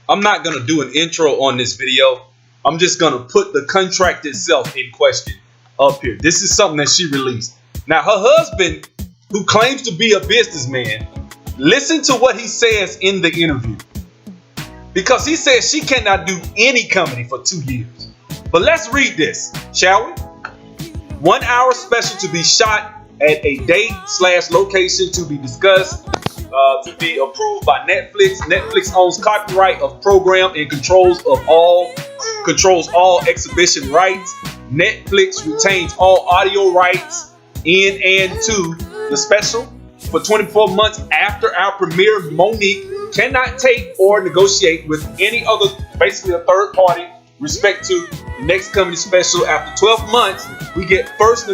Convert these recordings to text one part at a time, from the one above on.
I'm not going to do an intro on this video. I'm just going to put the contract itself in question up here. This is something that she released. Now, her husband, who claims to be a businessman, listen to what he says in the interview. Because he says she cannot do any comedy for 2 years. But let's read this, shall we? 1 hour special to be shot at a date/location to be discussed, to be approved by Netflix. Netflix owns copyright of program and controls all exhibition rights. Netflix retains all audio rights in and to the special. For 24 months after our premiere, Monique cannot take or negotiate with any other, basically a third party, respect to the next comedy special. After 12 months, we get first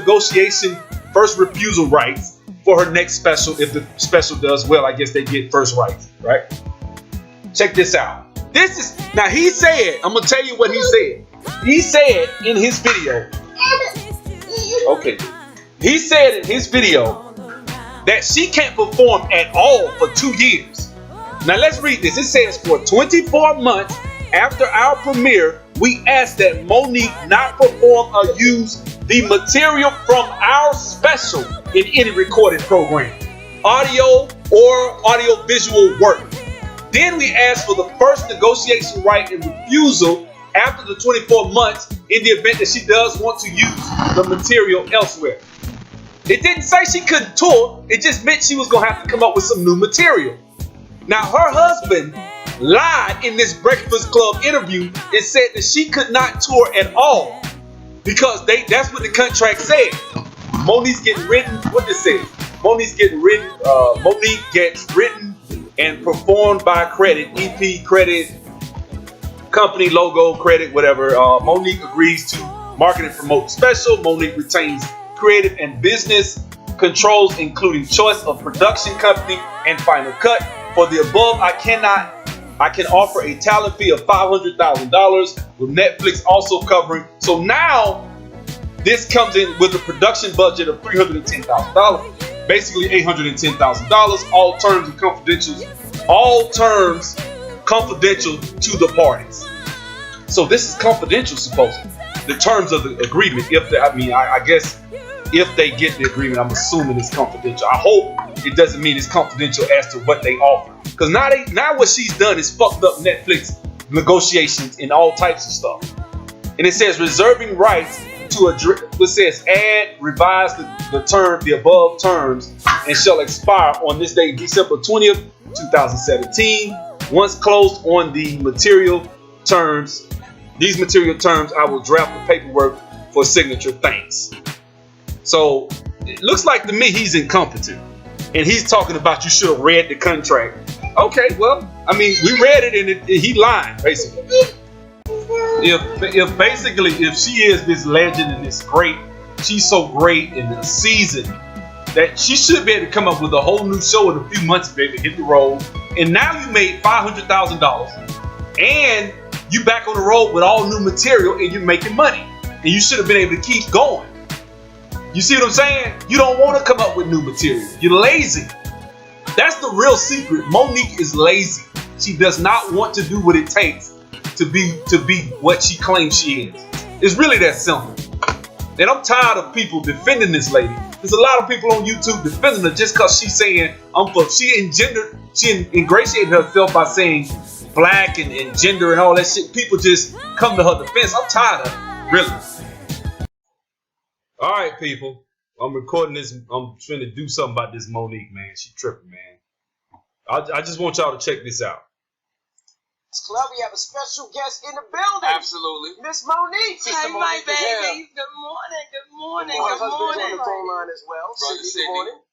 refusal rights for her next special. If the special does well, I guess they get first rights, right? Check this out. Now he said, I'm gonna tell you what he said. He said in his video, he said in his video that she can't perform at all for 2 years. Now let's read this. It says, for 24 months after our premiere, we ask that Monique not perform or use the material from our special in any recorded program, audio or audiovisual work. Then we ask for the first negotiation right and refusal after the 24 months in the event that she does want to use the material elsewhere. It didn't say she couldn't tour. It just meant she was going to have to come up with some new material. Now, her husband lied in this Breakfast Club interview and said that she could not tour at all because that's what the contract said. Monique's getting written. What this say? Monique gets written and performed by credit, EP credit, company logo credit, whatever. Monique agrees to market and promote the special. Monique retains creative and business controls, including choice of production company and final cut. For the above, I can offer a talent fee of $500,000 with Netflix also covering. So now this comes in with a production budget of $310,000, basically $810,000. All terms confidential to the parties. So this is confidential, supposedly. The terms of the agreement, I guess if they get the agreement, I'm assuming it's confidential. I hope it doesn't mean it's confidential as to what they offer. Because now what she's done is fucked up Netflix negotiations and all types of stuff. And it says reserving rights to address, it says revise the above terms and shall expire on this day, December 20th, 2017. Once closed on these material terms, I will draft the paperwork for signature. Thanks. So it looks like to me he's incompetent. And he's talking about you should have read the contract. Okay, well, we read it and he lied, basically. If she is this legend and this great, she's so great in the season that she should be able to come up with a whole new show in a few months, baby, hit the road. And now you made $500,000 and you back on the road with all new material and you're making money. And you should have been able to keep going. You see what I'm saying? You don't want to come up with new material. You're lazy. That's the real secret. Monique is lazy. She does not want to do what it takes to be what she claims she is. It's really that simple. And I'm tired of people defending this lady. There's a lot of people on YouTube defending her just because she's saying she ingratiated herself by saying black and gender and all that shit. People just come to her defense. I'm tired of it. Really. All right, people. I'm recording this. I'm trying to do something about this Monique, man. She tripping, man. I just want y'all to check this out. Club, we have a special guest in the building. Absolutely. Miss Monique. Hey, my baby. Good morning. Good morning. Good morning. On the phone line as well. Brother Sydney.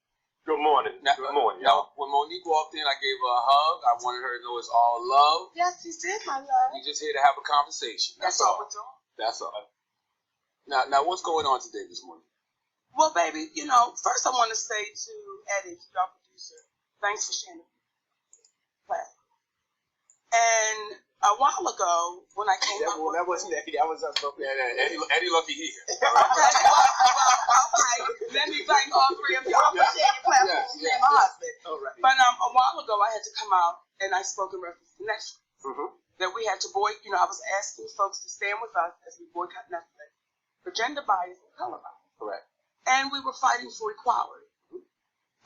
Good morning. Good morning, y'all. When Monique walked in, I gave her a hug. I wanted her to know it's all love. Yes, you did, my love. We just here to have a conversation. That's all. We're doing. That's all. Now, what's going on today, Miss Monique? Well, baby, first I want to say to Eddie, our producer, thanks for sharing the platform. And a while ago, when I came up, that wasn't Eddie. That was us. Eddie lucky here. Okay. Let me thank all three of y'all for sharing your platform. Yes. My husband. All right. But a while ago, I had to come out and I spoke in reference to Netflix. Mm-hmm. that we had to I was asking folks to stand with us as we boycott Netflix for gender bias and color bias. Correct. And we were fighting for equality.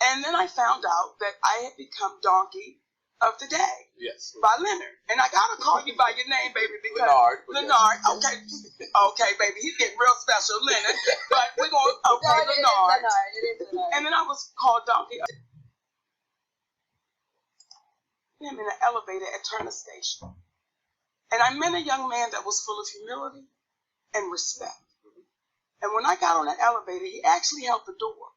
And then I found out that I had become Donkey of the Day. Yes. By Leonard. And I gotta call you by your name, baby, because Leonard. Yes. Okay, baby, he's getting real special, Leonard. But we're going Leonard. It is Leonard. And then I was called Donkey. Him in an elevator at Turner Station. And I met a young man that was full of humility and respect. And when I got on the elevator, he actually held the door.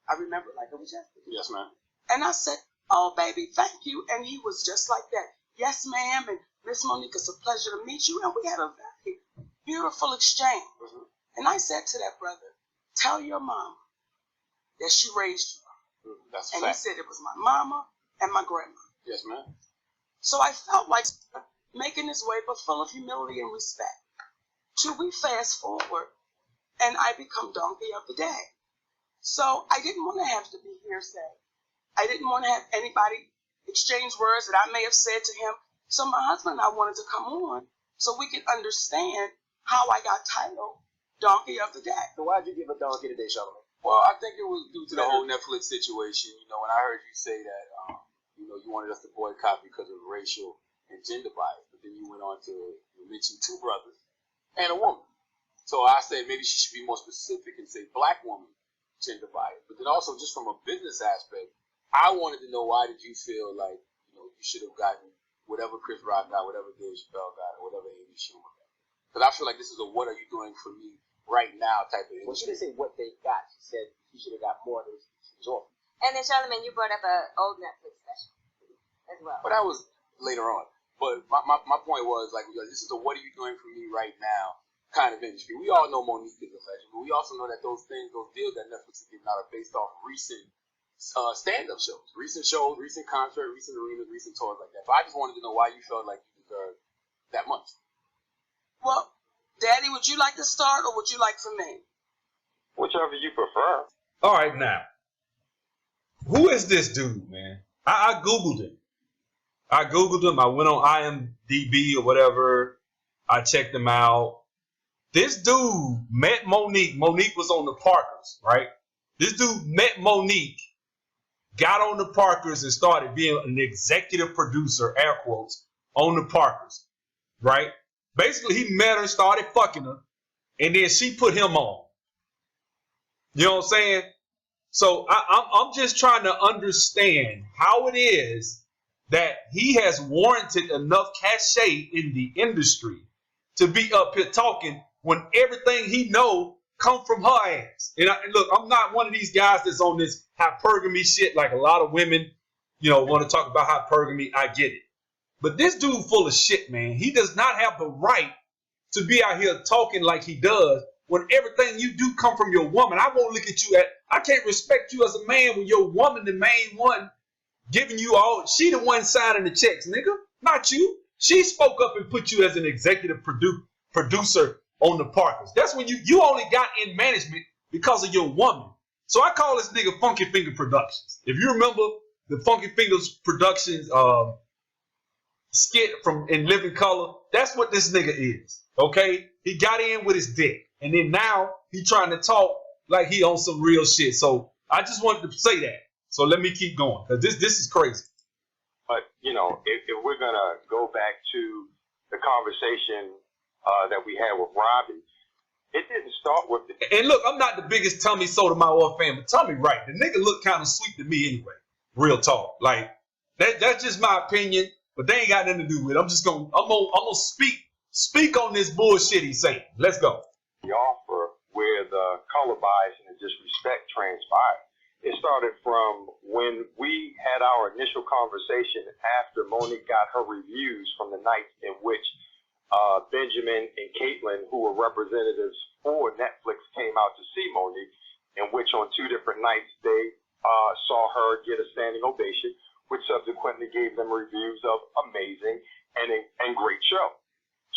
I remember like it was yesterday. Yes, ma'am. And I said, "Oh, baby, thank you." And he was just like that. "Yes, ma'am. And Miss Monique, it's a pleasure to meet you." And we had a very beautiful exchange. Mm-hmm. And I said to that brother, "Tell your mama that she raised you." Mm-hmm. That's a and fact. he said it was my mama and my grandma. Yes, ma'am. So I felt like making his way, but full of humility and respect. Till we fast forward, and I become Donkey of the Day. So I didn't want to have to be hearsay. I didn't want to have anybody exchange words that I may have said to him. So my husband and I wanted to come on so we could understand how I got titled Donkey of the Day. So why'd you give a donkey today, Charlemagne? Well, I think it was due to the whole Netflix situation. When I heard you say that, you wanted us to boycott because of racial and gender bias, but then you went on to mention two brothers and a woman. So I said maybe she should be more specific and say black woman gender bias. But then also just from a business aspect, I wanted to know why did you feel like you should have gotten whatever Chris Rock got, whatever Dave Chappelle got, or whatever Amy Schumer got. Because I feel like this is a "what are you doing for me right now" type of. Well, she didn't say what they got. She said she should have got more than she was offering. And then Charlemagne, you brought up an old Netflix special as well. But that was later on. But my point was like this is a "what are you doing for me right now" kind of industry. We all know Monique is a legend, but we also know that those deals that Netflix is giving out are based off recent stand-up shows, recent concerts, recent arenas, recent tours like that. So I just wanted to know why you felt like you deserved that much. Well, Daddy, would you like to start or would you like for me? Whichever you prefer. All right, now, who is this dude, man? I Googled him. I went on IMDb or whatever. I checked him out. This dude met Monique. Monique was on the Parkers, right? This dude met Monique, got on the Parkers, and started being an executive producer, air quotes, on the Parkers, right? Basically, he met her, started fucking her, and then she put him on. You know what I'm saying? So I'm just trying to understand how it is that he has warranted enough cachet in the industry to be up here talking when everything he know come from her ass. And look, I'm not one of these guys that's on this hypergamy shit like a lot of women, want to talk about hypergamy. I get it. But this dude full of shit, man. He does not have the right to be out here talking like he does when everything you do come from your woman. I won't look at you I can't respect you as a man when your woman, the main one, giving you all. She the one signing the checks, nigga. Not you. She spoke up and put you as an executive producer on the Parkers. That's when you only got in management because of your woman. So I call this nigga Funky Finger Productions. If you remember the Funky Fingers Productions skit from In Living Color, that's what this nigga is. Okay? He got in with his dick. And then now he trying to talk like he on some real shit. So I just wanted to say that. So let me keep going. Because this is crazy. But, if we're going to go back to the conversation that we had with Robbie, it didn't start with the... And look, I'm not the biggest Tommy Sotomayor fan, but Tommy right. The nigga look kind of sweet to me anyway. Real talk. Like, that's just my opinion, but they ain't got nothing to do with it. I'm gonna speak on this bullshit he's saying. Let's go. The offer where the color bias and the disrespect transpired. It started from when we had our initial conversation after Monique got her reviews from the nights in which Benjamin and Caitlin, who were representatives for Netflix, came out to see Monique, in which on two different nights they saw her get a standing ovation, which subsequently gave them reviews of amazing and great show.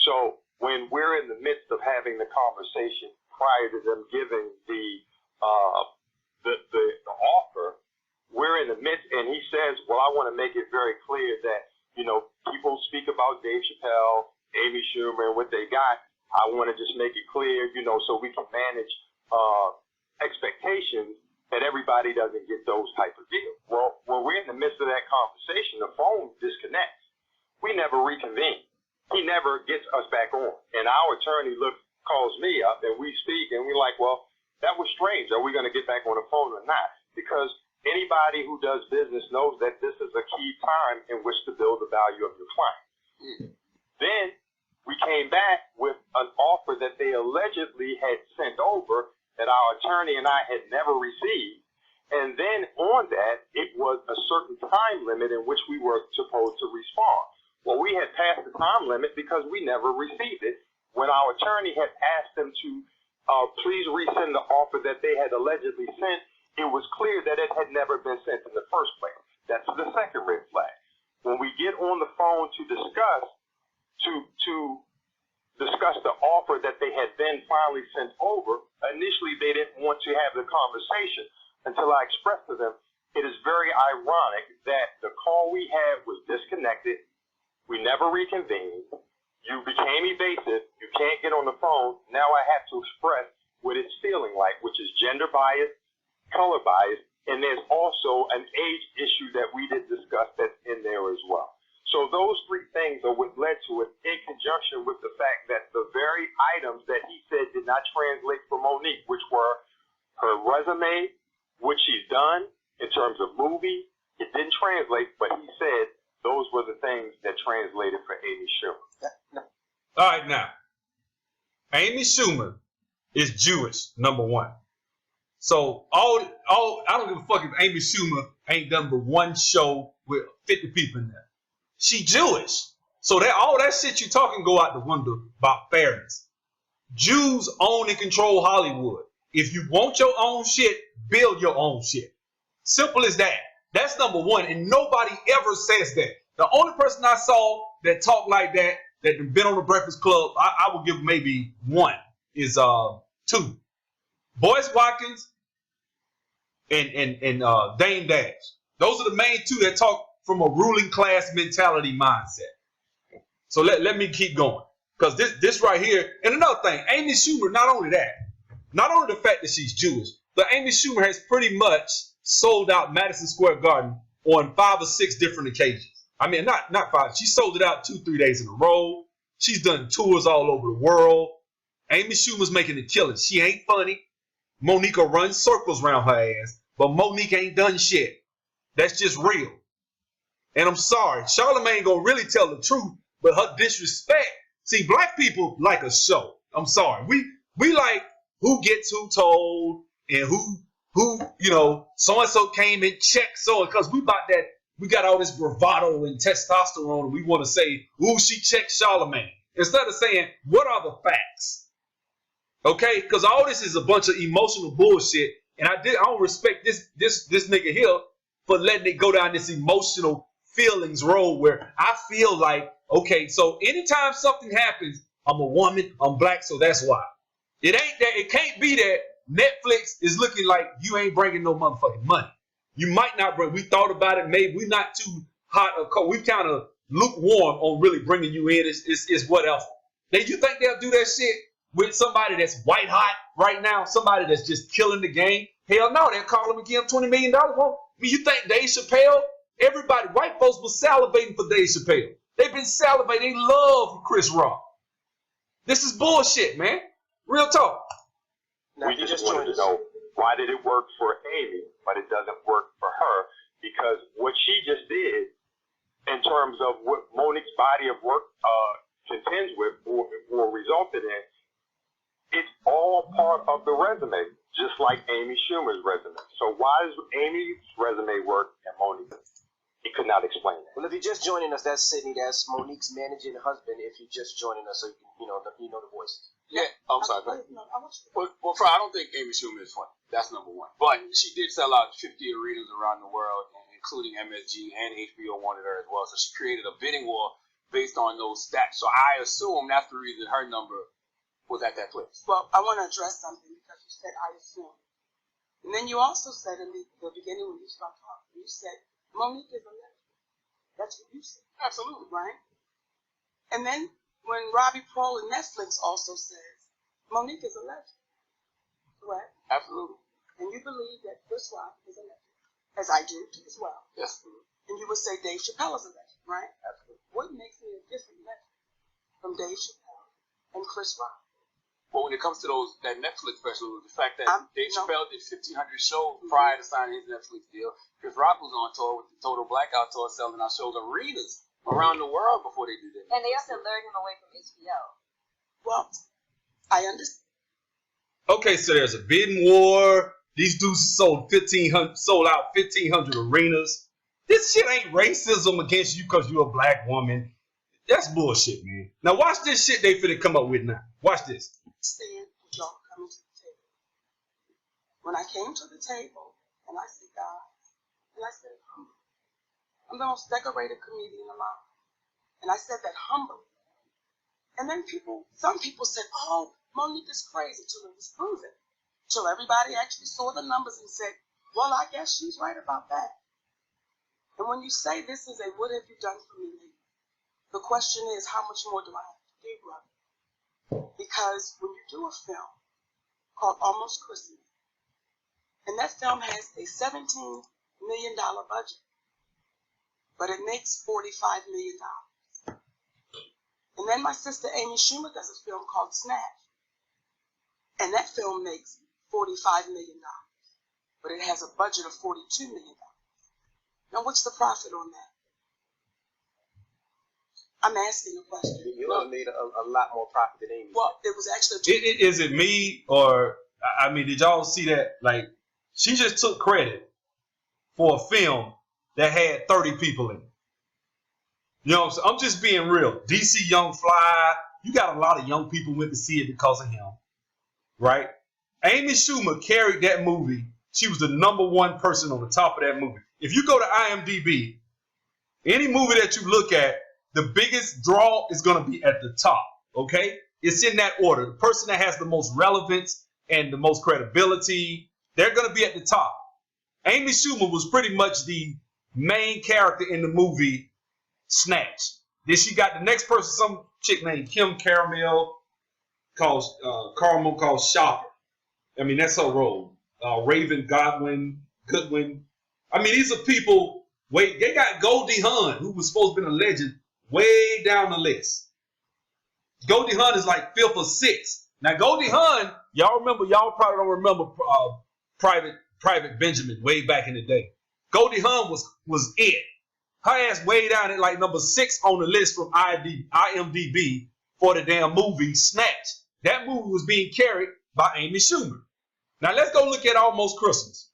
So when we're in the midst of having the conversation prior to them giving the offer, we're in the midst, and he says, well, I want to make it very clear that people speak about Dave Chappelle, Amy Schumer, and what they got. I want to just make it clear, so we can manage expectations that everybody doesn't get those type of deals. Well, when we're in the midst of that conversation, the phone disconnects. We never reconvene. He never gets us back on. And our attorney calls me up, and we speak, and we're like, well, that was strange. Are we going to get back on the phone or not? Because anybody who does business knows that this is a key time in which to build the value of your client. Then we came back with an offer that they allegedly had sent over that our attorney and I had never received. And then on that, it was a certain time limit in which we were supposed to respond. Well, we had passed the time limit because we never received it. When our attorney had asked them to please resend the offer that they had allegedly sent, it was clear that it had never been sent in the first place. That's the second red flag. When we get on the phone to discuss the offer that they had then finally sent over, initially they didn't want to have the conversation until I expressed to them, it is very ironic that the call we had was disconnected. We never reconvened. You became evasive. You can't get on the phone. Now I have to express what it's feeling like, which is gender bias, color bias, and there's also an age issue that we did discuss that's in there as well. So those three things are what led to it, in conjunction with the fact that the very items that he said did not translate for Monique, which were her resume, what she's done in terms of movie, it didn't translate, but he said those were the things that translated for Amy Schumer. All right, now, Amy Schumer is Jewish, number one. So I don't give a fuck if Amy Schumer ain't done but one show with 50 people in there. She Jewish. So that all that shit you talking go out the window about fairness. Jews own and control Hollywood. If you want your own shit, build your own shit. Simple as that. That's number one. And nobody ever says that. The only person I saw that talked like that been on the Breakfast Club, I would give maybe one, is two. Boyce Watkins and Dame Dash. Those are the main two that talk from a ruling class mentality mindset. So let me keep going. Because this right here, and another thing, Amy Schumer, not only the fact that she's Jewish, but Amy Schumer has pretty much sold out Madison Square Garden on 5 or 6 different occasions. I mean, not 5. She sold it out 2-3 days in a row. She's done tours all over the world. Amy Schumer's making a killing. She ain't funny. Monique will run circles around her ass, but Monique ain't done shit. That's just real. And I'm sorry, Charlemagne gonna really tell the truth, but her disrespect. See, black people like a show. I'm sorry. We like who gets who told and who so-and-so came and checked so, because we about that, we got all this bravado and testosterone and we want to say, ooh, she checked Charlemagne. Instead of saying, what are the facts? Okay? Because all this is a bunch of emotional bullshit. And I don't respect this nigga here for letting it go down this emotional feelings road where I feel like, okay, so anytime something happens, I'm a woman, I'm black, so that's why. It ain't that, it can't be that Netflix is looking like you ain't bringing no motherfucking money. You might not bring, we thought about it, maybe we're not too hot or cold. We kind of lukewarm on really bringing you in. It's what else? You think they'll do that shit with somebody that's white hot right now? Somebody that's just killing the game? Hell no, they'll call them and give them $20 million. Well, I mean, you think Dave Chappelle? Everybody, white folks was salivating for Dave Chappelle. They've been salivating. They love Chris Rock. This is bullshit, man. Real talk. We just wanted to know, why did it work for Amy, but it doesn't work for her? Because what she just did, in terms of what Monique's body of work contends with or resulted in, it's all part of the resume, just like Amy Schumer's resume. So why does Amy's resume work and Monique's? He could not explain that. Well, if you're just joining us, that's Sydney. That's Monique's managing husband. If you're just joining us, so you can, you know the voices. Yeah, I'm sorry. Well, I don't think Amy Schumer is funny. That's number one. But she did sell out 50 arenas around the world, including MSG, and HBO wanted her as well. So she created a bidding war based on those stats. So I assume that's the reason her number was at that place. Well, I want to address something because you said I assume. And then you also said in the beginning when you started talking, you said Monique is a lesbian. That's what you said. Absolutely. Right? And then when Robbie Pearl and Netflix also says, Monique is a legend. Correct? Absolutely. And you believe that Chris Rock is a legend, as I do as well. Yes. And you would say Dave Chappelle is a legend, right? Absolutely. What makes me a different legend from Dave Chappelle and Chris Rock? Well, when it comes to that Netflix special, the fact that Dave no. Chappelle did 1,500 shows prior to signing his Netflix deal, Chris Rock was on tour with the Total Blackout tour, selling our shows arenas around the world before they did that. And they also lured him away from HBO. Well, I understand. Okay, so there's a bidding war. These dudes sold out 1,500 arenas. This shit ain't racism against you because you're a black woman. That's bullshit, man. Now watch this shit they finna come up with now. Watch this. Stand with y'all coming to the table. When I came to the table, and I said, guys, and I said, I'm the most decorated comedian alive. And I said that humbly. And then some people said, oh, Monique is crazy, till it was proven. Till everybody actually saw the numbers and said, well, I guess she's right about that. And when you say this is a what have you done for me lady, the question is, how much more do I have to do, brother? Because when you do a film called Almost Christmas, and that film has a $17 million budget, but it makes $45 million. And then my sister Amy Schumer does a film called Snatch, and that film makes $45 million, but it has a budget of $42 million. Now, what's the profit on that? I'm asking a question. You all made a lot more profit than Amy. Well, it was actually... Is it me or, I mean, did y'all see that? Like, she just took credit for a film that had 30 people in it. You know what I'm saying? I'm just being real. DC Young Fly, you got a lot of young people went to see it because of him, right? Amy Schumer carried that movie. She was the #1 person on the top of that movie. If you go to IMDb, any movie that you look at, the biggest draw is going to be at the top, okay? It's in that order. The person that has the most relevance and the most credibility, they're going to be at the top. Amy Schumer was pretty much the main character in the movie Snatch. Then she got the next person, some chick named Kim Caramel, called Shopper. I mean, that's her role. Raven Goodwin. I mean, these are people. Wait, they got Goldie Hawn, who was supposed to be a legend, way down the list. Goldie Hawn is like 5th or 6th. Now, Goldie Hawn, y'all probably don't remember Private Benjamin way back in the day. Goldie Hawn was it. Her ass way down at like number 6 on the list from IMDb for the damn movie Snatch. That movie was being carried by Amy Schumer. Now let's go look at Almost Christmas.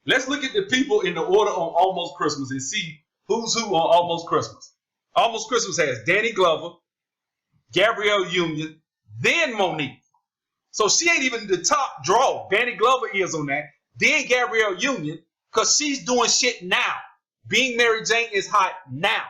Let's look at the people in the order on Almost Christmas and see who's who on Almost Christmas. Almost Christmas has Danny Glover, Gabrielle Union, then Monique. So she ain't even the top draw. Danny Glover is on that. Then Gabrielle Union, because she's doing shit now. Being Mary Jane is hot now.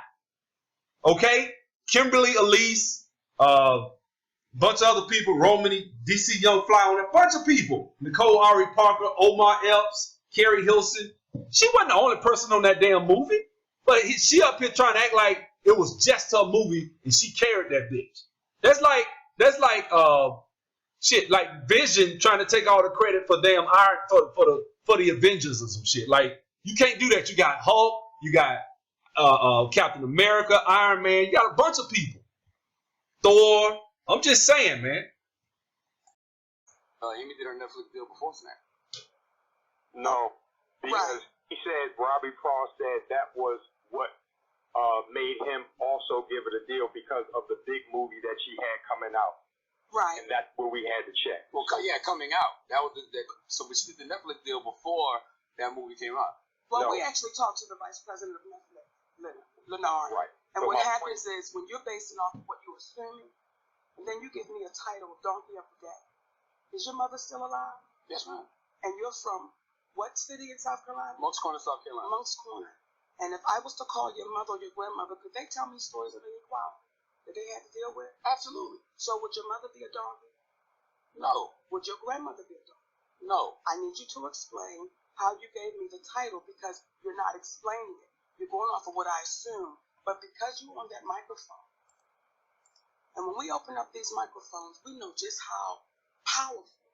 Okay? Kimberly Elise, bunch of other people, Romany, DC Young Fly on it, bunch of people. Nicole Ari Parker, Omar Epps, Carrie Hilson. She wasn't the only person on that damn movie, but she up here trying to act like it was just her movie and she carried that bitch. That's like shit, like Vision trying to take all the credit for damn Iron for the Avengers or some shit. Like, you can't do that. You got Hulk, you got Captain America, Iron Man, you got a bunch of people. Thor. I'm just saying, man. Amy did her Netflix deal before Snap. No, because he said, Robbie Pearl said that was what made him also give it a deal because of the big movie that she had coming out. Right. And that's where we had to check. Well, yeah, coming out. That was so she did the Netflix deal before that movie came out. Well, we actually talked to the vice president of Netflix, Leonard. Right. And So what my happens is when you're basing off of what you're assuming, and then you give me a title of Donkey of the Day. Is your mother still alive? Yes, ma'am. And you're from what city in South Carolina? Moncks Corner, South Carolina. Moncks Corner. And if I was to call your mother or your grandmother, could they tell me stories of inequality that they had to deal with? Absolutely. So would your mother be a donkey? No. Would your grandmother be a donkey? No. I need you to explain how you gave me the title because you're not explaining it. You're going off of what I assume. But because you're on that microphone, and when we open up these microphones, we know just how powerful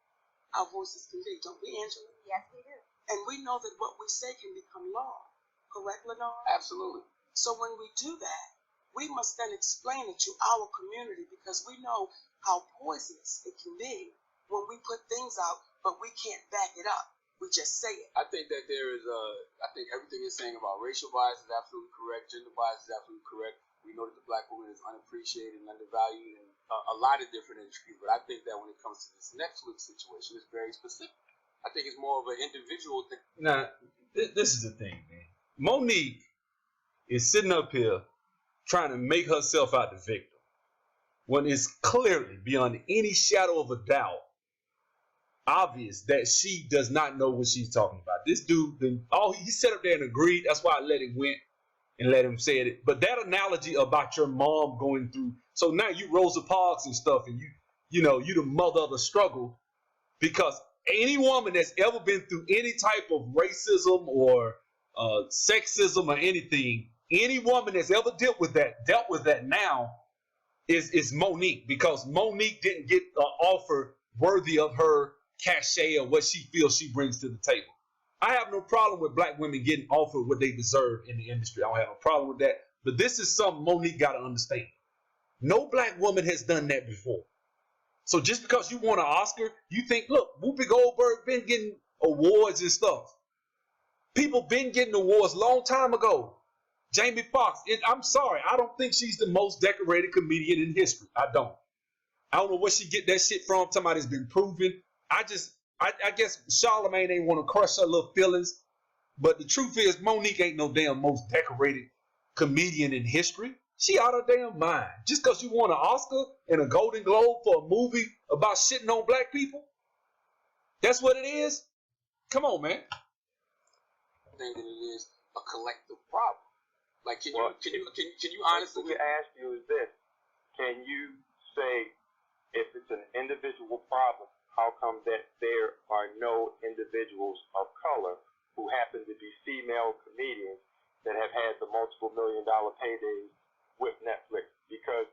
our voices can be, don't we, Angela? Yes, we do. And we know that what we say can become law. Correct, Lenore? Absolutely. So when we do that, we must then explain it to our community, because we know how poisonous it can be when we put things out, but we can't back it up. We just say it. I think that I think everything you're saying about racial bias is absolutely correct. Gender bias is absolutely correct. We know that the black woman is unappreciated and undervalued in a lot of different industries. But I think that when it comes to this Netflix situation, it's very specific. I think it's more of an individual thing. Now, this is the thing, man. Monique is sitting up here trying to make herself out the victim, when it's clearly, beyond any shadow of a doubt, obvious that she does not know what she's talking about. This dude, he sat up there and agreed. That's why I let him win and let him say it. But that analogy about your mom going through, so now you Rosa Parks and stuff, and you the mother of the struggle, because any woman that's ever been through any type of racism or sexism or anything, any woman that's ever dealt with that now is Monique, because Monique didn't get an offer worthy of her cachet or what she feels she brings to the table. I have no problem with black women getting offered what they deserve in the industry. I don't have no problem with that. But this is something Monique got to understand. No black woman has done that before. So just because you want an Oscar, you think, look, Whoopi Goldberg been getting awards and stuff. People been getting awards a long time ago. Jamie Foxx, I'm sorry, I don't think she's the most decorated comedian in history. I don't know where she get that shit from. Somebody's been proven. I guess Charlemagne ain't want to crush her little feelings. But the truth is, Monique ain't no damn most decorated comedian in history. She out of her damn mind. Just because you won an Oscar and a Golden Globe for a movie about shitting on black people? That's what it is? Come on, man. I think that it is a collective problem. Like, can you honestly? What we ask you is this: can you say, if it's an individual problem, how come that there are no individuals of color who happen to be female comedians that have had the multiple $1 million paydays with Netflix? Because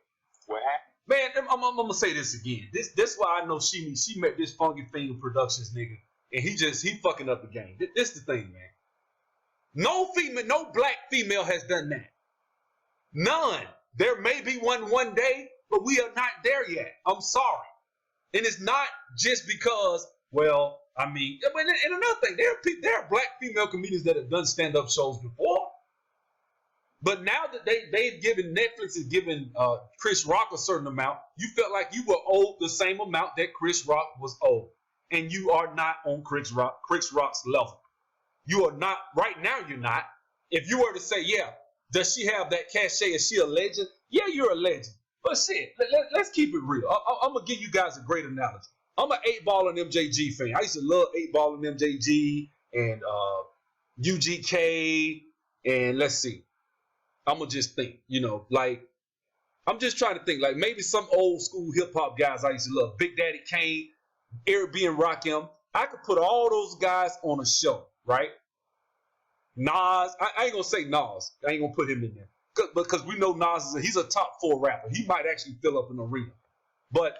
what happened? Man, I'm gonna say this again. This why I know she met this Funky Finger Productions nigga, and he fucking up the game. This the thing, man. No black female has done that. None. There may be one day, but we are not there yet. I'm sorry. And it's not just because, well, I mean, and another thing, there are black female comedians that have done stand-up shows before. But now that they've given, Netflix has given Chris Rock a certain amount, you felt like you were owed the same amount that Chris Rock was owed. And you are not on Chris Rock's level. You are not, right now you're not. If you were to say, yeah, does she have that cachet? Is she a legend? Yeah, you're a legend. But shit, let's keep it real. I'm going to give you guys a great analogy. I'm an 8-Ball and MJG fan. I used to love 8-Ball and MJG and UGK. And let's see. I'm going to just think, like, I'm just trying to think, like maybe some old school hip hop guys I used to love. Big Daddy Kane, Eric B. and Rakim. I could put all those guys on a show, right? Nas, I ain't going to say Nas. I ain't going to put him in there. Because we know Nas he's a top 4 rapper. He might actually fill up an arena. But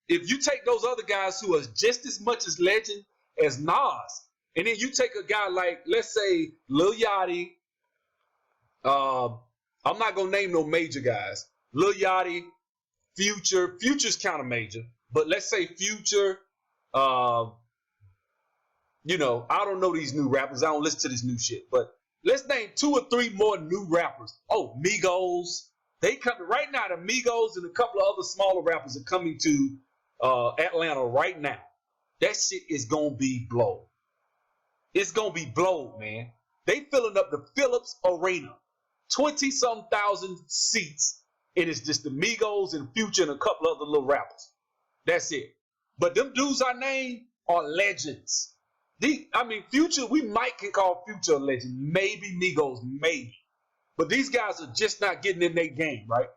if you take those other guys who are just as much as legend as Nas, and then you take a guy like, let's say, Lil Yachty, I'm not going to name no major guys. Lil Yachty, Future's kind of major. But let's say Future, I don't know these new rappers. I don't listen to this new shit. But let's name 2 or 3 more new rappers. Oh, Migos. They come right now. The Migos and a couple of other smaller rappers are coming to Atlanta right now. That shit is gonna be blown. It's gonna be blown, man. They filling up the Phillips Arena, 20-some thousand seats, and it's just the Migos and Future and a couple other little rappers. That's it. But them dudes I named are legends. Future, we might can call Future a legend. Maybe Migos, maybe. But these guys are just not getting in their game, right?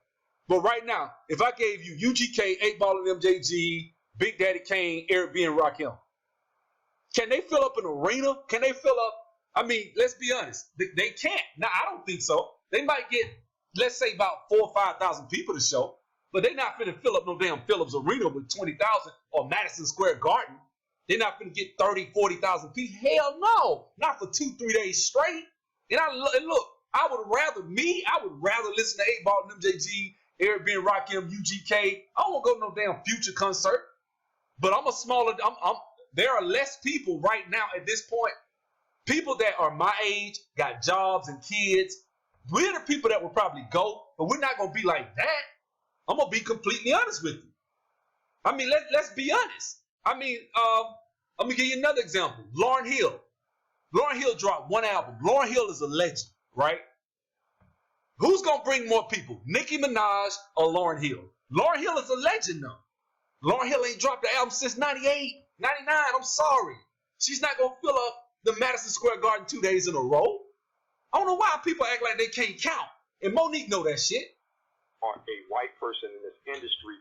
But right now, if I gave you UGK, 8-Ball and MJG, Big Daddy Kane, Eric B. and Rakim, can they fill up an arena? Can they fill up I mean, let's be honest. They can't. Now, I don't think so. They might get, let's say, about 4,000 or 5,000 people to show, but they're not finna fill up no damn Phillips Arena with 20,000 or Madison Square Garden. They're not finna get 30,000, 40,000 people. Hell no. Not for 2-3 days straight. And look, I would rather listen to 8 Ball and MJG, Eric B. and Rakim, UGK. I don't want to go to no damn Future concert. But there are less people right now at this point. People that are my age, got jobs and kids. We're the people that will probably go, but we're not going to be like that. I'm going to be completely honest with you. I mean, let's be honest. I mean, I'm going to give you another example. Lauryn Hill. Lauryn Hill dropped one album. Lauryn Hill is a legend, right? Who's going to bring more people? Nicki Minaj or Lauryn Hill? Lauryn Hill is a legend now. Lauryn Hill ain't dropped the album since 98, 99. I'm sorry. She's not going to fill up the Madison Square Garden 2 days in a row. I don't know why people act like they can't count. And Monique know that shit. Or a white person in this industry,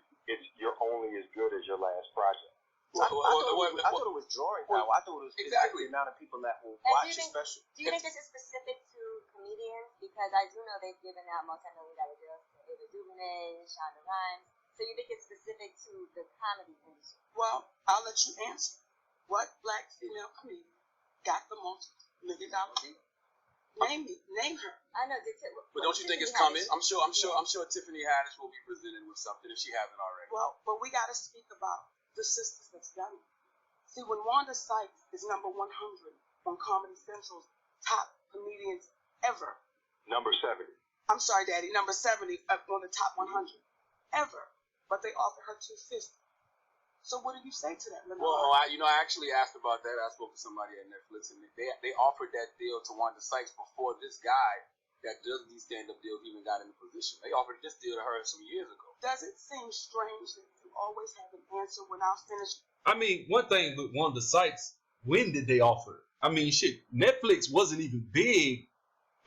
you're only as good as your last project. I thought it was drawing power. I thought it was exactly the amount of people that will watch a special. Do you think this is specific to comedians? Because I do know they've given out multi-million-dollar deals to Ava DuVernay, Shonda Rhimes. So you think it's specific to the comedy industry? Well, I'll let you answer. What black female comedian got the multi-million-dollar deal? Name her. I know. But don't you think it's coming? I'm sure Tiffany Haddish will be presented with something if she hasn't already. Well, but we got to speak about the sisters that's done it. See, when Wanda Sykes is number 100 on Comedy Central's top comedians ever. Number 70. I'm sorry, Daddy. Number 70 on the top 100 ever. But they offered her 250. So what do you say to that, Lenore? Well, I actually asked about that. I spoke to somebody at Netflix, and they offered that deal to Wanda Sykes before this guy that does these stand-up deals even got in the position. They offered this deal to her some years ago. Does it seem strange that you always have an answer when I'll finish? I mean, one thing with Wanda Sykes, when did they offer it? I mean, shit, Netflix wasn't even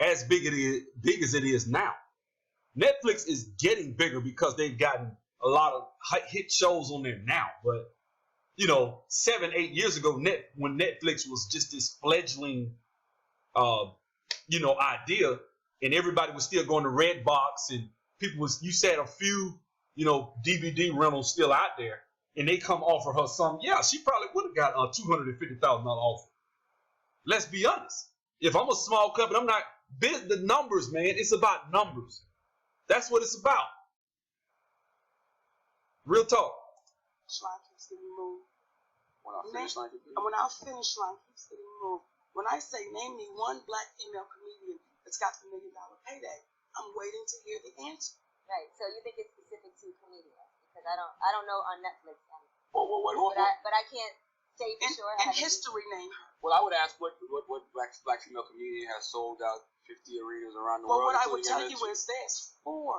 as big as it is now. Netflix is getting bigger because they've gotten a lot of hit shows on there now. But, 7-8 years ago, when Netflix was just this fledgling, idea, and everybody was still going to Redbox, and you said a few, DVD rentals still out there, and they come offer her some. Yeah, she probably would have got a $250,000 offer. Let's be honest. If I'm a small company, I'm not big. The numbers, man. It's about numbers. That's what it's about. Real talk. Line keeps getting moved. When I finish, line keeps getting moved. When I say name me one black female comedian that's got the $1 million payday, I'm waiting to hear the answer. Right. So you think it's specific to comedians? Because I don't know on Netflix. But I can't say for sure. And history name her. Well, I would ask what black female comedian has sold out 50 arenas around the world. Well, what I would tell you is there's 4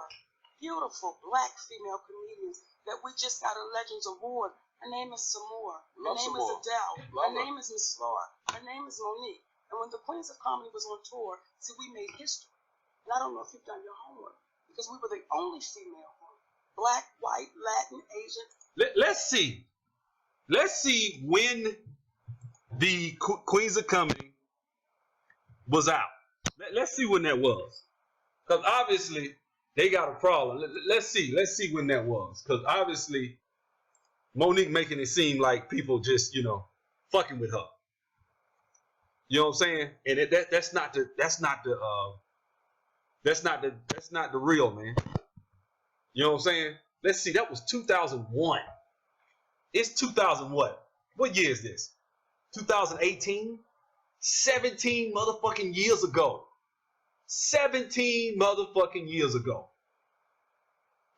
beautiful black female comedians that we just got a Legends Award. Her name is Samore. Her name is Adele. Her name is Miss Laura. Her name is Monique. And when the Queens of Comedy was on tour, see, we made history. And I don't know if you've done your homework, because we were the only female one. Black, white, Latin, Asian. Let's see. Let's see when the Queens of Comedy was out. Let's see when that was. Because obviously they got a problem. Let's see when that was. Because obviously Monique making it seem like people just, fucking with her. You know what I'm saying? And that's not the real, man. You know what I'm saying? Let's see. That was 2001. It's 2000 what? What year is this? 2018? 17 motherfucking years ago. 17 motherfucking years ago.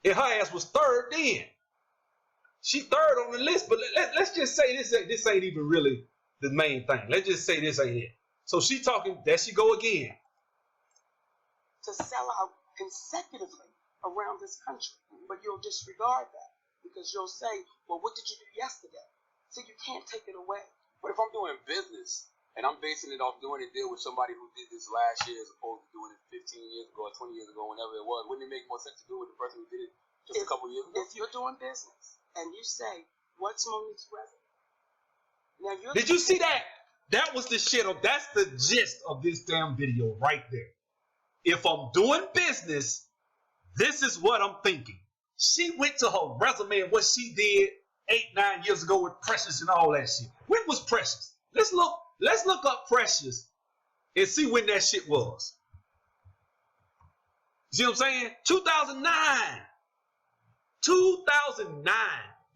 And her ass was third then. She third on the list, but let's just say this ain't even really the main thing. Let's just say this ain't it. So she talking, there she go again. To sell out consecutively around this country. But you'll disregard that because you'll say, well, what did you do yesterday? So you can't take it away. But if I'm doing business and I'm basing it off doing a deal with somebody who did this last year as opposed to doing it 15 years ago or 20 years ago, whenever it was, wouldn't it make more sense to do it with the person who did it just a couple years ago? If you're doing business and you say, what's Monique's resume? Now did you see that? That was the shit. That's the gist of this damn video right there. If I'm doing business, this is what I'm thinking. She went to her resume and what she did 8-9 years ago with Precious and all that shit. When was Precious? Let's look up Precious and see when that shit was. See what I'm saying? 2009. 2009.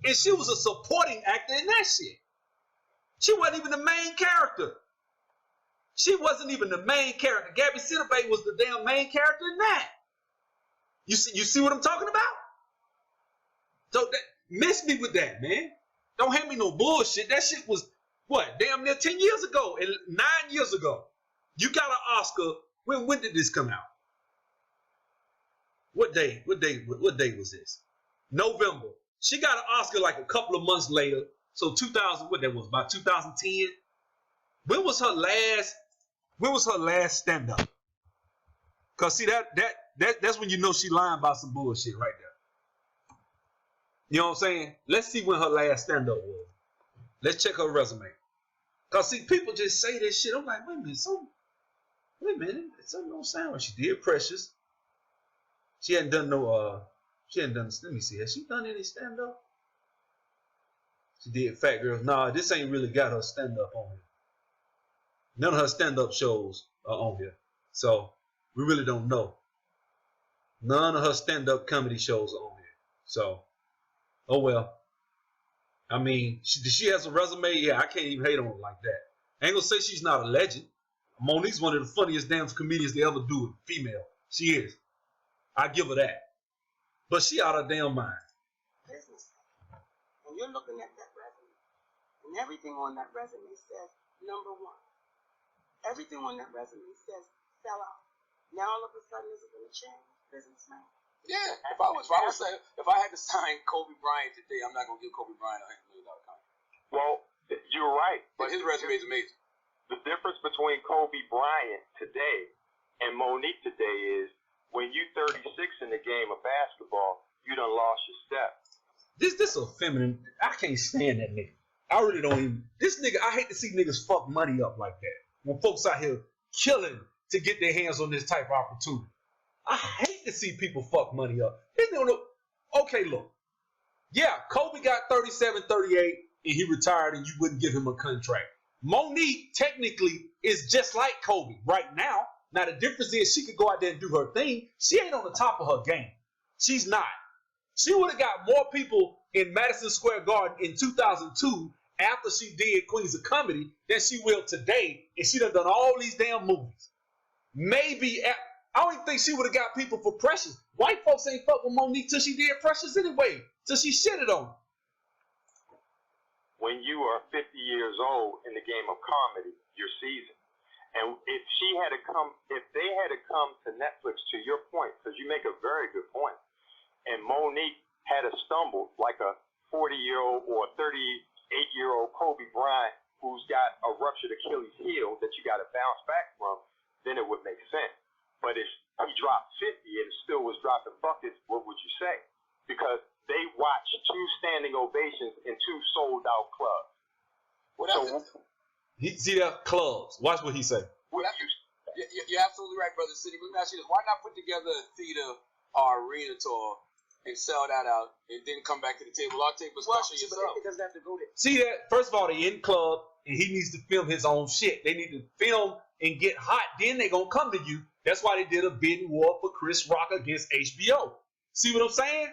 And she was a supporting actor in that shit. She wasn't even the main character. She wasn't even the main character. Gabby Sidibe was the damn main character in that. You see what I'm talking about? So miss me with that, man. Don't hand me no bullshit. That shit was what? Damn near 10 years ago and 9 years ago. You got an Oscar. When did this come out? What day? What day was this? November. She got an Oscar like a couple of months later. So 2000, what that was, about 2010. When was her last stand-up? Cause see that's when you know she lying about some bullshit right there. You know what I'm saying? Let's see when her last stand-up was. Let's check her resume. Cause see, people just say this shit. I'm like, wait a minute, something don't sound right. She did Precious. She hadn't done let me see, has she done any stand-up? She did Fat Girls. Nah, this ain't really got her stand-up on here. None of her stand-up shows are on here. So, we really don't know. None of her stand-up comedy shows are on here. So, oh well. I mean, she has a resume. Yeah, I can't even hate on her like that. I ain't gonna say she's not a legend. Monique's one of the funniest damn comedians they ever do it. Female. She is. I give her that. But she out of damn mind. Business. When you're looking at that resume, and everything on that resume says number one. Everything on that resume says sell out. Now all of a sudden is it going to change? Businessman. Yeah. If I had to sign Kobe Bryant today, I'm not gonna give Kobe Bryant $100 million contract. Well, you're right. But his resume is amazing. The difference between Kobe Bryant today and Monique today is when you 36 in the game of basketball, you done lost your step. This a feminine. I can't stand that nigga. I really don't even. This nigga, I hate to see niggas fuck money up like that. When folks out here killing to get their hands on this type of opportunity. I hate to see people fuck money up. Okay, look. Yeah, Kobe got 37, 38, and he retired and you wouldn't give him a contract. Monique technically is just like Kobe right now. Now, the difference is she could go out there and do her thing. She ain't on the top of her game. She's not. She would have got more people in Madison Square Garden in 2002 after she did Queens of Comedy than she will today, and she done all these damn movies. Maybe, I don't even think she would have got people for Precious. White folks ain't fuck with Monique till she did Precious anyway, till she shitted on her. When you are 50 years old in the game of comedy, you're seasoned. And if they had come to Netflix, to your point, because you make a very good point, and Monique had stumbled like a 40-year-old or a 38-year-old Kobe Bryant who's got a ruptured Achilles heel that you got to bounce back from, then it would make sense. But if he dropped 50 and still was dropping buckets, what would you say? Because they watched 2 standing ovations in 2 sold-out clubs. He see that clubs. Watch what he say. You're absolutely right, Brother City. Let me ask you this. Why not put together a theater or arena tour and sell that out and then come back to the table? I'll take a special yourself. It doesn't have to go there. See that? First of all, they in club and he needs to film his own shit. They need to film and get hot. Then they gonna come to you. That's why they did a bidding war for Chris Rock against HBO. See what I'm saying?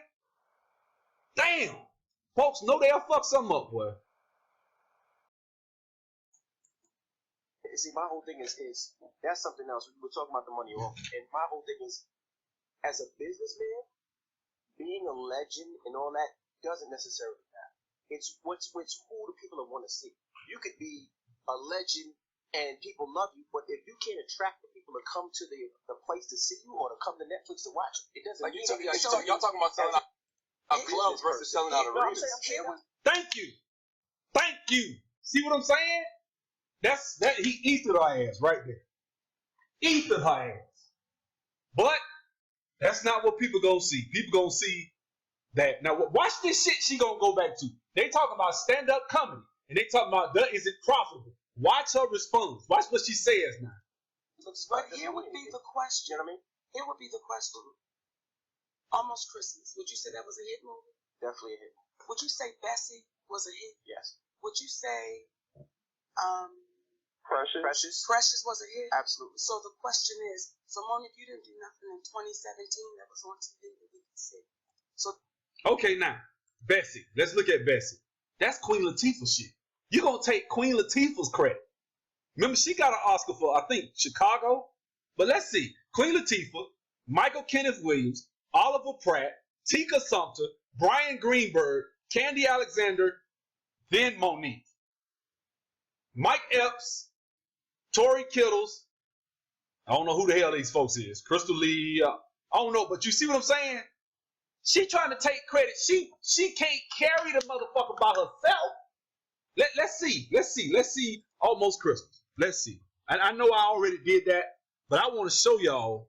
Damn. Folks know they'll fuck something up, boy. See, my whole thing is that's something else. We're talking about the money off, and my whole thing is, as a businessman, being a legend and all that doesn't necessarily matter. It's who the people want to see. You could be a legend and people love you, but if you can't attract the people to come to the place to see you or to come to Netflix to watch it, it doesn't like mean anything. Y'all talking about selling out clubs versus selling out arenas. Thank you. See what I'm saying? He ethered her ass right there. Ethered her ass. But that's not what people gonna see. People gonna see that. Now watch this shit she gonna go back to. They talking about stand-up comedy. And they talking about is it profitable? Watch her response. Watch what she says now. But here would be the question. You know what I mean? Here would be the question. Almost Christmas. Would you say that was a hit movie? Definitely a hit. Would you say Bessie was a hit? Yes. Would you say Precious. was a hit? Absolutely. So the question is, so Monique, you didn't do nothing in 2017 that was on TV that we could see. So Okay, now, Bessie. Let's look at Bessie. That's Queen Latifah shit. You're going to take Queen Latifah's credit. Remember, she got an Oscar for, I think, Chicago? But let's see. Queen Latifah, Michael Kenneth Williams, Oliver Pratt, Tika Sumpter, Brian Greenberg, Candy Alexander, then Monique. Mike Epps, Tori Kittles. I don't know who the hell these folks is. Crystal Lee. I don't know, but you see what I'm saying? She trying to take credit. She can't carry the motherfucker by herself. Let's see. Almost Christmas. Let's see. And I know I already did that, but I want to show y'all.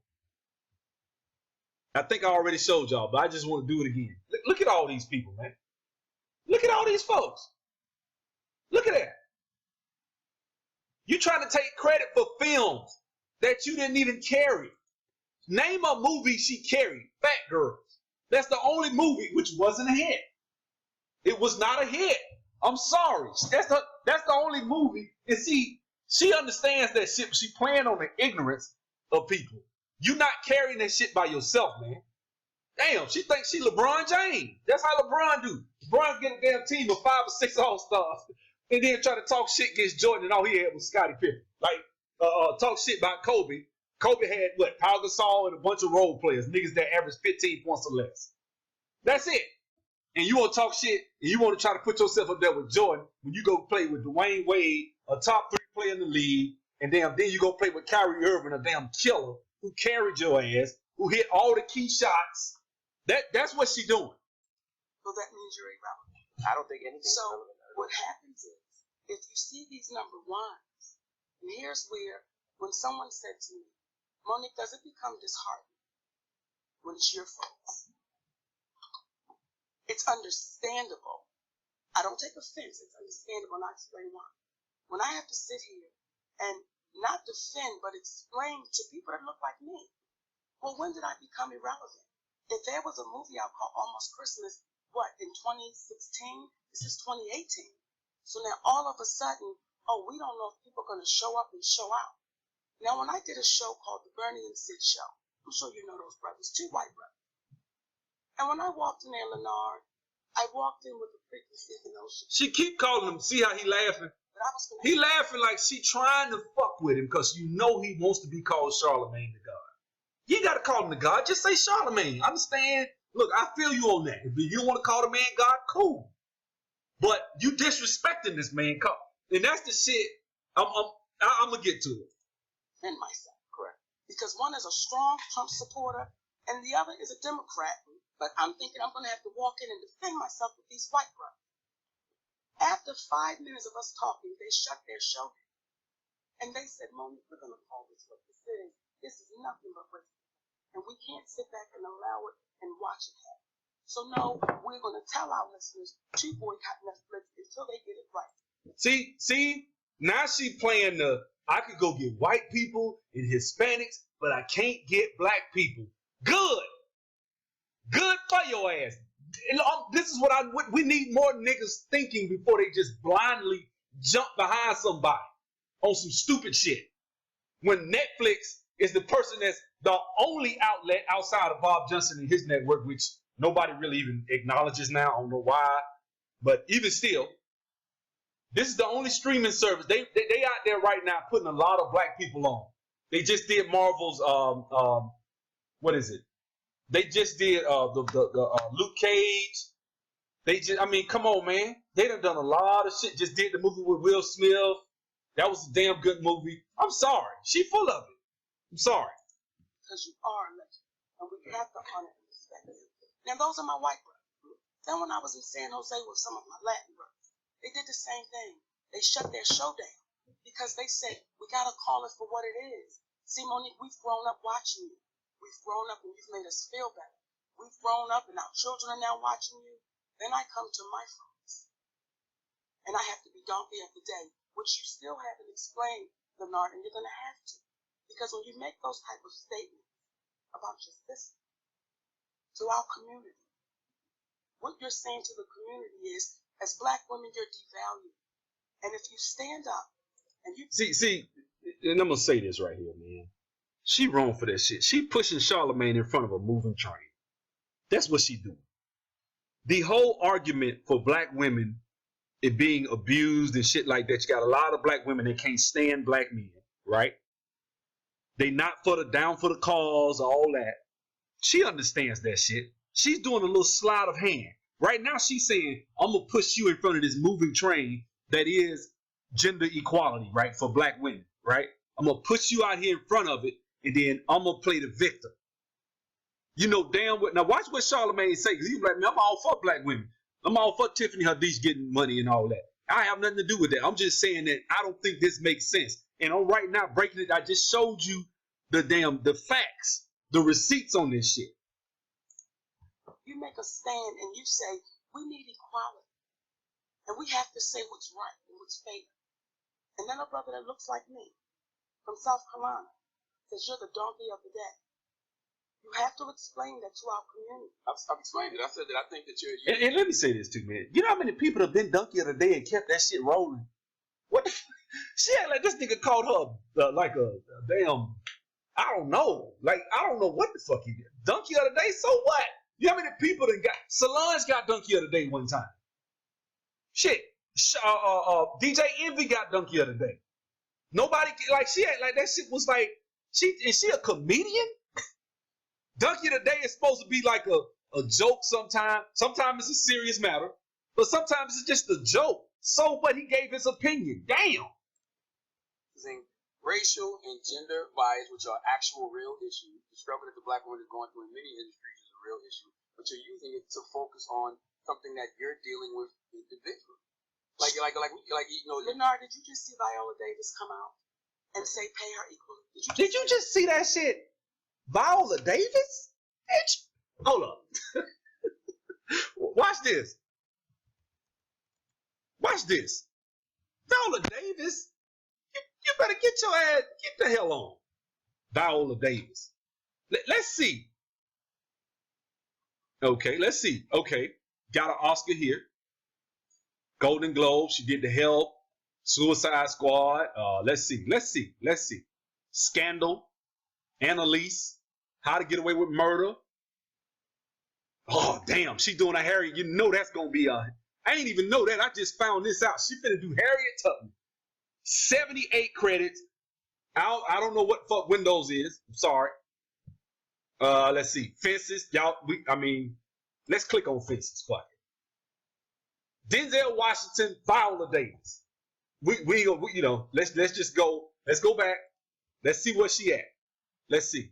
I think I already showed y'all, but I just want to do it again. Look at all these people, man. Look at all these folks. Look at that. You trying to take credit for films that you didn't even carry. Name a movie she carried. Fat Girls. That's the only movie which wasn't a hit. It was not a hit. I'm sorry. That's the only movie. And see, she understands that shit. She playing on the ignorance of people. You not carrying that shit by yourself, man. Damn, she thinks she LeBron James. That's how LeBron do. LeBron get a damn team of 5 or 6 All-Stars and then try to talk shit against Jordan and all he had was Scottie Pippen. Like, talk shit about Kobe. Kobe had, what, Pau Gasol and a bunch of role players, niggas that average 15 points or less. That's it. And you want to talk shit and you want to try to put yourself up there with Jordan when you go play with Dwayne Wade, a top 3 player in the league, and then you go play with Kyrie Irving, a damn killer who carried your ass, who hit all the key shots. That's what she doing. well, that means you're irrelevant. I don't think anything's So relevant. what happens is, if you see these number ones, and here's where, when someone said to me, Monique, does it become disheartening when it's your folks? It's understandable. I don't take offense. It's understandable, and I explain why. When I have to sit here and not defend, but explain to people that look like me, well, when did I become irrelevant? If there was a movie out called Almost Christmas, what, in 2016? This is 2018. So now all of a sudden, oh, we don't know if people are going to show up and show out. Now, when I did a show called The Bernie and Sid Show, I'm sure you know those brothers, 2 white brothers. And when I walked in there, Leonard, I walked in with a freaking notion. She keep calling him. See how he laughing? But I was He laughing like she trying to fuck with him because you know he wants to be called Charlemagne the God. You ain't got to call him the God. Just say Charlemagne. Understand? Look, I feel you on that. If you don't want to call the man God, cool. But you disrespecting this man. And that's the shit I'm going to get to it. defend myself, correct? Because one is a strong Trump supporter and the other is a Democrat. But I'm thinking I'm going to have to walk in and defend myself with these white brothers. After 5 minutes of us talking, they shut their show down. And they said, Monique, we're going to call this what this is. This is nothing but racism. And we can't sit back and allow it and watch it happen. So no, we're going to tell our listeners to boycott Netflix until they get it right. See, now she playing I could go get white people and Hispanics, but I can't get black people. Good for your ass. This is what we need more niggas thinking before they just blindly jump behind somebody on some stupid shit. When Netflix is the person that's the only outlet outside of Bob Johnson and his network, which nobody really even acknowledges now. I don't know why, but even still, this is the only streaming service. They out there right now putting a lot of black people on. They just did Marvel's what is it? They just did the Luke Cage. Come on, man. They done a lot of shit. Just did the movie with Will Smith. That was a damn good movie. I'm sorry. She full of it. I'm sorry. Because you are a legend. And we have to honor and respect you. Now, those are my white brothers. Then when I was in San Jose with some of my Latin brothers, they did the same thing. They shut their show down because they said, we got to call it for what it is. See, Monique, we've grown up watching you. We've grown up and you've made us feel better. We've grown up and our children are now watching you. Then I come to my friends. And I have to be donkey of the day which you still haven't explained, Leonard, and you're going to have to. Because when you make those type of statements about your sister to our community, what you're saying to the community is, as black women, you're devalued. And if you stand up and you... See, and I'm going to say this right here, man. She wrong for that shit. She pushing Charlemagne in front of a moving train. That's what she doing. The whole argument for black women it being abused and shit like that. You got a lot of black women that can't stand black men, right? They not down for the cause, all that. She understands that shit. She's doing a little sleight of hand. Right now she's saying, I'm going to push you in front of this moving train that is gender equality, right? For black women, right? I'm going to push you out here in front of it, and then I'm going to play the victim. You know damn well. Now watch what Charlemagne say. He's like, man, I'm all for black women. I'm all for Tiffany Haddish getting money and all that. I have nothing to do with that. I'm just saying that I don't think this makes sense. And I'm right now breaking it. I just showed you the facts, the receipts on this shit. You make a stand and you say, we need equality. And we have to say what's right and what's fair. And then a brother that looks like me from South Carolina says, you're the donkey of the day. You have to explain that to our community. I've explained it. I said that I think that you're... And let me say this too, man. You know how many people have been donkey of the day and kept that shit rolling? What the she act like this nigga called her like a damn, I don't know. Like, I don't know what the fuck he did. Donkey of the day, so what? You know how many people that got... Solange got donkey of the day one time. Shit. DJ Envy got donkey of the day. Nobody, like, she act like that shit was like... Is she a comedian? Donkey of the day is supposed to be like a joke sometimes. Sometimes it's a serious matter. But sometimes it's just a joke. So what? He gave his opinion. Damn. Racial and gender bias, which are actual real issues. The struggle that the black woman is going through in many industries is a real issue. But you're using it to focus on something that you're dealing with individually. Like you know. Leonard, did you just see Viola Davis come out and say pay her equally? Did you just see that shit? Viola Davis? Bitch. Hold up. Watch this. Watch this. Viola Davis? You better get your ass, get the hell on. Viola Davis. Let's see. Okay, let's see. Okay. Got an Oscar here. Golden Globe. She did The Help. Suicide Squad. Let's see. Scandal. Annalise, How to Get Away with Murder. Oh, damn. She doing a Harriet. You know that's going to be I ain't even know that. I just found this out. She finna do Harriet Tubman. 78 credits. I don't know what fuck Windows is. I'm sorry. Let's see. Fences. Let's click on Fences. Fuck it. Denzel Washington, Viola Davis. Let's just go. Let's go back. Let's see where she at. Let's see.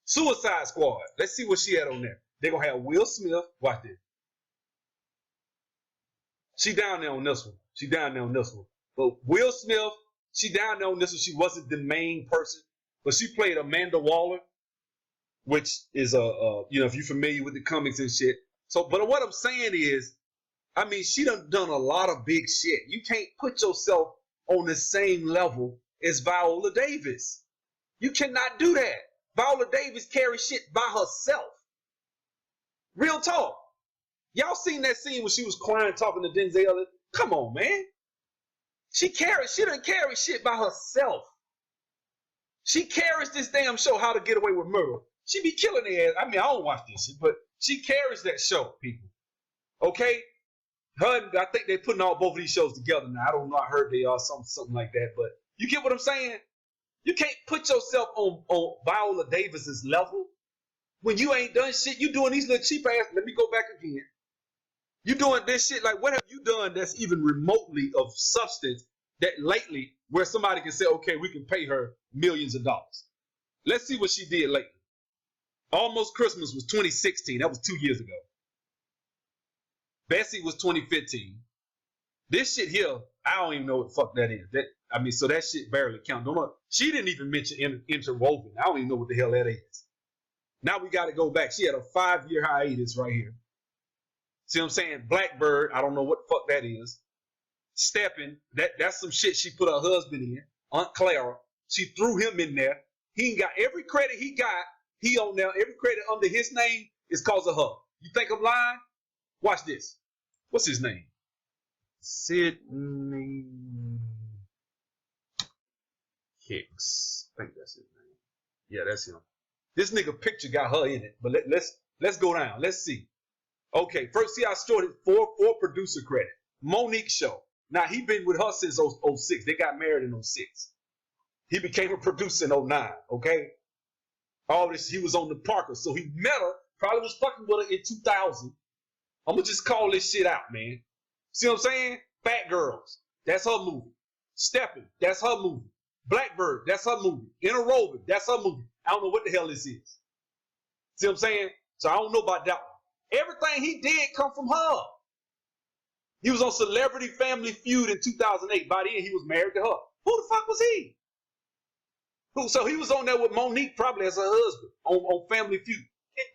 Suicide Squad. Let's see what she had on there. They're going to have Will Smith. Watch this. She down there on this one. But Will Smith, she down there on this one. She wasn't the main person. But she played Amanda Waller, which is if you're familiar with the comics and shit. So, but what I'm saying is, she done a lot of big shit. You can't put yourself on the same level as Viola Davis. You cannot do that. Viola Davis carries shit by herself. Real talk. Y'all seen that scene when she was crying talking to Denzel? Come on, man. She done carry shit by herself. She carries this damn show, How to Get Away with Murder. She be killing their ass. I don't watch this shit, but she carries that show, people. Okay? I think they're putting both of these shows together now. I don't know. I heard they are something like that, but you get what I'm saying? You can't put yourself on Viola Davis's level when you ain't done shit. You doing these little cheap ass. Let me go back again. You doing this shit. Like, what have you done that's even remotely of substance that lately where somebody can say, okay, we can pay her millions of dollars? Let's see what she did lately. Almost Christmas was 2016. That was 2 years ago. Bessie was 2015. This shit here, I don't even know what the fuck that is. So that shit barely counts. She didn't even mention Interwoven. I don't even know what the hell that is. Now we got to go back. She had a 5-year hiatus right here. See what I'm saying? Blackbird, I don't know what the fuck that is. stepping. That's some shit she put her husband in. Aunt Clara. She threw him in there. He ain't got every credit he got. He on there. Every credit under his name is cause of her. You think I'm lying? Watch this. What's his name? Sidney Hicks. I think that's his name. Yeah, that's him. This nigga picture got her in it. But let's go down. Let's see. Okay, first see I started four producer credit. Monique show. Now he been with her since 06. They got married in 06. He became a producer in 09. Okay. All this, he was on the Parker. So he met her, probably was fucking with her in 2000. I'm gonna just call this shit out, man. See what I'm saying? Fat Girls. That's her movie. Steppin'. That's her movie. Blackbird. That's her movie. Interwoven. That's her movie. I don't know what the hell this is. See what I'm saying? So I don't know about that one. Everything he did come from her. He was on Celebrity Family Feud in 2008. By the end, he was married to her. Who the fuck was he? So he was on there with Monique probably as her husband on Family Feud.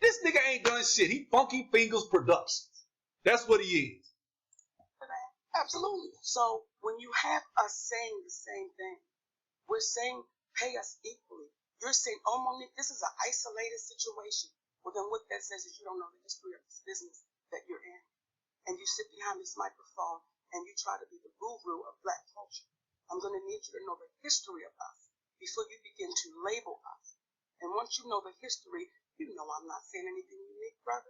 This nigga ain't done shit. He Funky Fingers Productions. That's what he is. Absolutely. So when you have us saying the same thing, we're saying pay us equally. You're saying, oh, Monique, this is an isolated situation. Well, then what that says is you don't know the history of this business that you're in. And you sit behind this microphone and you try to be the guru of black culture. I'm going to need you to know the history of us before you begin to label us. And once you know the history, you know I'm not saying anything unique, brother.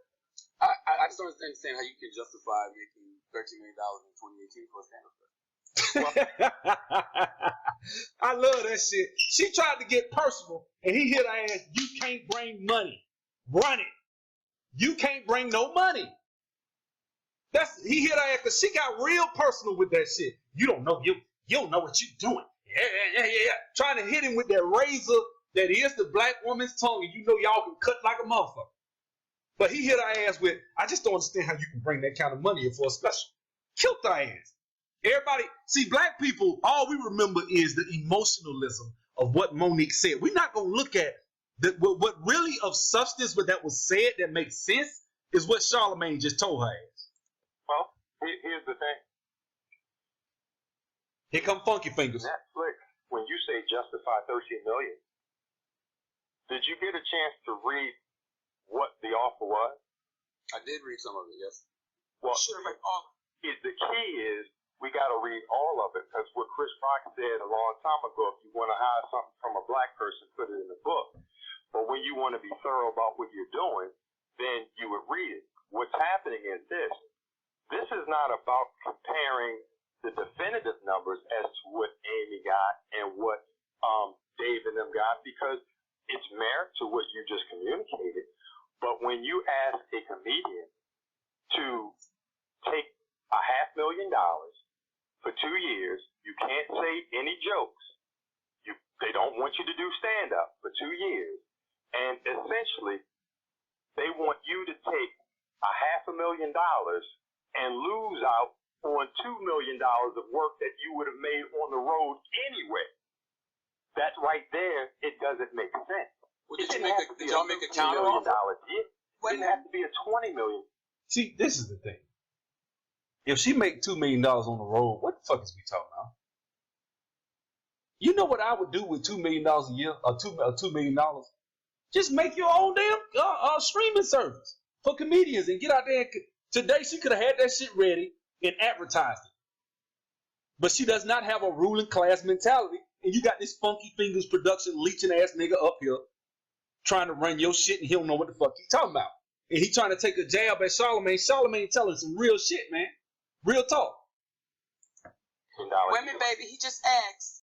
I just don't understand how you can justify making $13 million in 2018 for a stand-up special. I love that shit. She tried to get personal, and he hit her ass. You can't bring money. Run it. You can't bring no money. He hit her ass because she got real personal with that shit. You don't know. You don't know what you're doing. Yeah. Trying to hit him with that razor that is the black woman's tongue, and you know y'all can cut like a motherfucker. But he hit her ass with, I just don't understand how you can bring that kind of money in for a special. Killed her ass. Everybody, see, black people, all we remember is the emotionalism of what Monique said. We're not going to look at what really of substance that was said that makes sense is what Charlemagne just told her ass. Well, here's the thing. Here come Funky Fingers. Netflix, when you say justify $13 million, did you get a chance to read what the offer was? I did read some of it, yes. Well, Sure, like all. The key is we got to read all of it, because what Chris Rock said a long time ago, if you want to hide something from a black person, put it in the book. But when you want to be thorough about what you're doing, then you would read it. What's happening is this. This is not about comparing the definitive numbers as to what Amy got and what Dave and them got, because it's merit to what you just communicated. But when you ask a comedian to take $500,000 for 2 years, you can't say any jokes. They don't want you to do stand-up for 2 years. And essentially, they want you to take $500,000 and lose out on $2 million of work that you would have made on the road anyway. That right there, it doesn't make sense. Well, did y'all make a counter offer? It didn't have to be a $20 million. See, this is the thing. If she make $2 million on the road, what the fuck is we talking about? You know what I would do with $2 million a year, or $2 million? Just make your own damn streaming service for comedians and get out there. Today she could have had that shit ready and advertised it. But she does not have a ruling class mentality, and you got this Funky Fingers production leeching ass nigga up here trying to run your shit, and he don't know what the fuck he talking about. And he trying to take a jab at Charlemagne. Charlemagne telling some real shit, man. Real talk. Women, baby, he just asked.